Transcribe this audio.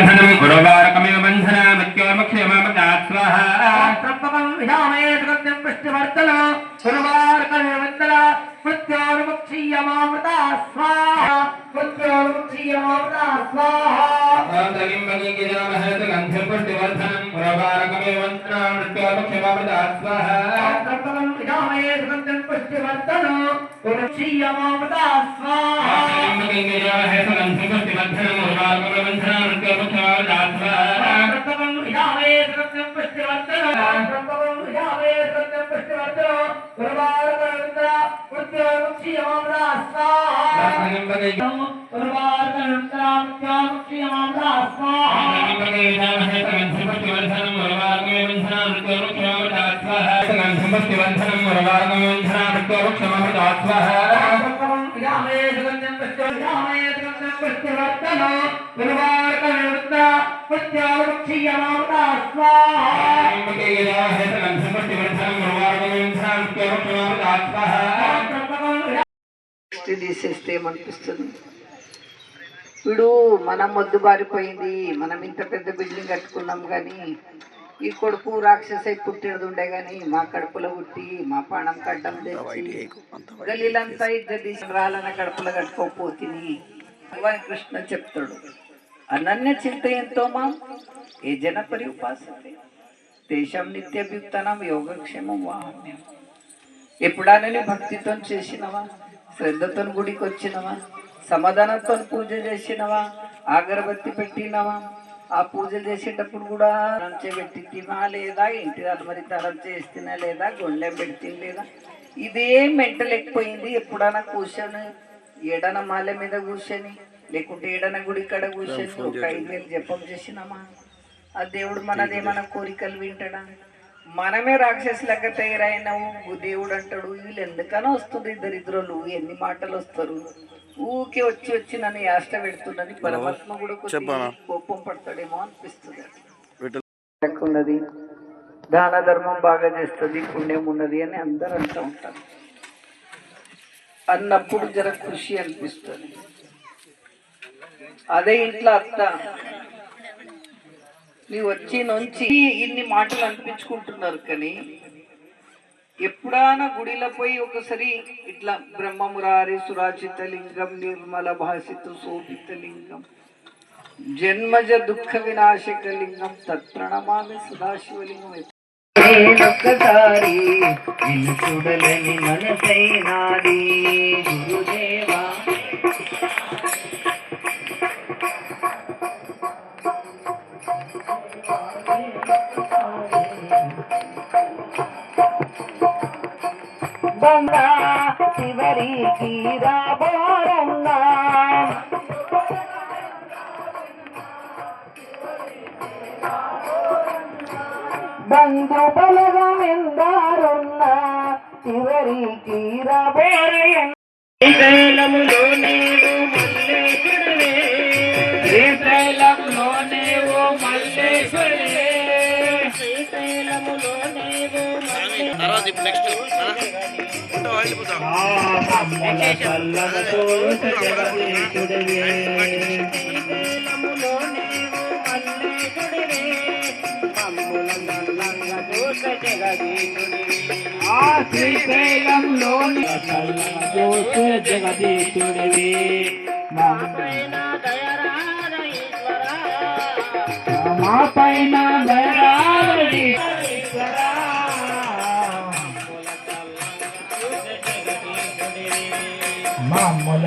बंधनं गुरुवारकमेव बंधना मृत्योर्मुक्षयमामृतात् स्वाहा त्र्यम्बकं यजामहे सुगन्धिं पुष्टिवर्धनं गुरुवारकमेव बंधना मृत्योर्मुक्षयमामृतात् स्वाहा मृत्योर्मुक्षयमामृतात् स्वाहा त्र्यम्बकं यजामहे सुगन्धिं पुष्टिवर्धनं गुरुवारकमेव बंधना मृत्योर्मुक्षयमामृतात् स्वाहा त्र्यम्बकं यजामहे सुगन्धिं पुष्टिवर्धनं गुरुक्षयमामृतात् स्वाहा त्र्यम्बकं यजामहे सुगन्धिं पुष्टिवर्धनं गुरुवारकमेव बंधना मृत्योर्मुक्षयमामृतात् स्वाहा त्र्यम्बकं यजामहे सुगन्धिं पुष्टिवर्धनं त्र्यम्बकं यजामहे सुगन्धिं पुष्टिवर्धनं गुरुवारकमेव बंधना मृत्योर्मुक्षयमामृतात् स्वाहा त्र्यम्बकं गुरुवारकमेव मृत्योर्मुक्षयमामृतात् स्वाहा त्र्यम्बकं यजामहे सुगन्धिं पुष्टिवर्धनं गुरुवारकमेव बंधना मृत्योर्मुक्षयमामृतात् स्वाहा सुगन्धिं पुष्टिवर्धनं गुरुवारकमेव बंधना मृत्योर्मुक्षयमामृतात् स्वाहा त्र्यम्बकं यजामहे सुगन्धिं पुष्टिवर्धनं गुरुवारकमेव बंधना मृत्योर्मुक्षयमामृतात् स्वाहा त्र्यम्बकं यजामहे सुगन्धिं पुष्टिवर्धनं गुरुवारकमेव बंधना मृत्योर्मुक्षयमामृतात् स्वाहा తీసేస్తే ఏమనిపిస్తుంది? వీడు మనం మొద్దు బారిపోయింది, మనం ఇంత పెద్ద బిల్డింగ్ కట్టుకున్నాం కానీ ఈ కొడుకు రాక్షసై పుట్టినది ఉండే కానీ మా కడుపులో పుట్టి మా పాణం కడ్డం తెచ్చి గలీలంతా ఇద్దరు రాలన కడుపులో కట్టుకోపోతిని భగవాన్ కృష్ణ చెప్తాడు. అనన్య చింతయంతో మా ఏ జనపరి ఉపాసతే దేశం నిత్యభ్యుక్తనం యోగక్షేమం వాహన్యం. ఎప్పుడైనా భక్తితో చేసినవా, శ్రద్ధతో గుడికి వచ్చినవా, సమాధానంతో పూజ చేసినవా, అగరబత్తి పెట్టినవా, ఆ పూజలు చేసేటప్పుడు కూడా రంచే పెట్టినా లేదా, ఇంటి అలమరి తరం చేస్తున్నా లేదా, గొండెం పెడితే లేదా, ఇదే మెంటల్ ఎక్కిపోయింది. ఎప్పుడైనా కూర్చొని ఏడన మాల మీద కూర్చొని లేకుంటే ఏడన గుడి కడ కూర్చొని ఒక 5,000 జపం చేసినామా, ఆ దేవుడు మనదేమన్నా కోరికలు వింటాడా? మనమే రాక్షసులక్క తయారైనావు. దేవుడు అంటాడు వీళ్ళు ఎందుకనో వస్తుంది దరిద్రులు, ఎన్ని మాటలు వస్తారు, ఊకే వచ్చి వచ్చి నన్ను యాష్ట పెడుతున్నది. పరమాత్మ కూడా కోపం పడతాడేమో అనిపిస్తుంది. ఉన్నది దాన ధర్మం బాగా చేస్తుంది, పుణ్యం ఉన్నది అని అందరూ అంటూ ఉంటారు. అన్నప్పుడు జర ఖుషి అనిపిస్తుంది. అదే ఇంట్లో అత్త నీ వచ్చి నుంచి ఇన్ని మాటలు అనిపించుకుంటున్నారు కానీ ఎప్పుడైనా గుడిలో పోయి ఒకసారి ఇట్లా బ్రహ్మమురారి సురాచిత లింగం నిర్మల భాషిత శోభిత లింగం జన్మజ దుఃఖ వినాశక లింగం తత్ప్రణమామి సదాశివలింగం ఒక్కసారి చూడలేని మనసైనాది గురుదేవా. బంగా చివరికి రాబోరన్నా బంధు బలగం ఎందారున్నా చివరికి రాబోరయ్య. శ్రీశైలములో నీవు మల్లేశ్వరుడే, శ్రీశైలంలో నీవు మల్లేశ్వరుడే, శ్రీశైలములో నీవు శ్రీశైలంలో జగదీశుడివి మా పైన దయరాధ మామూల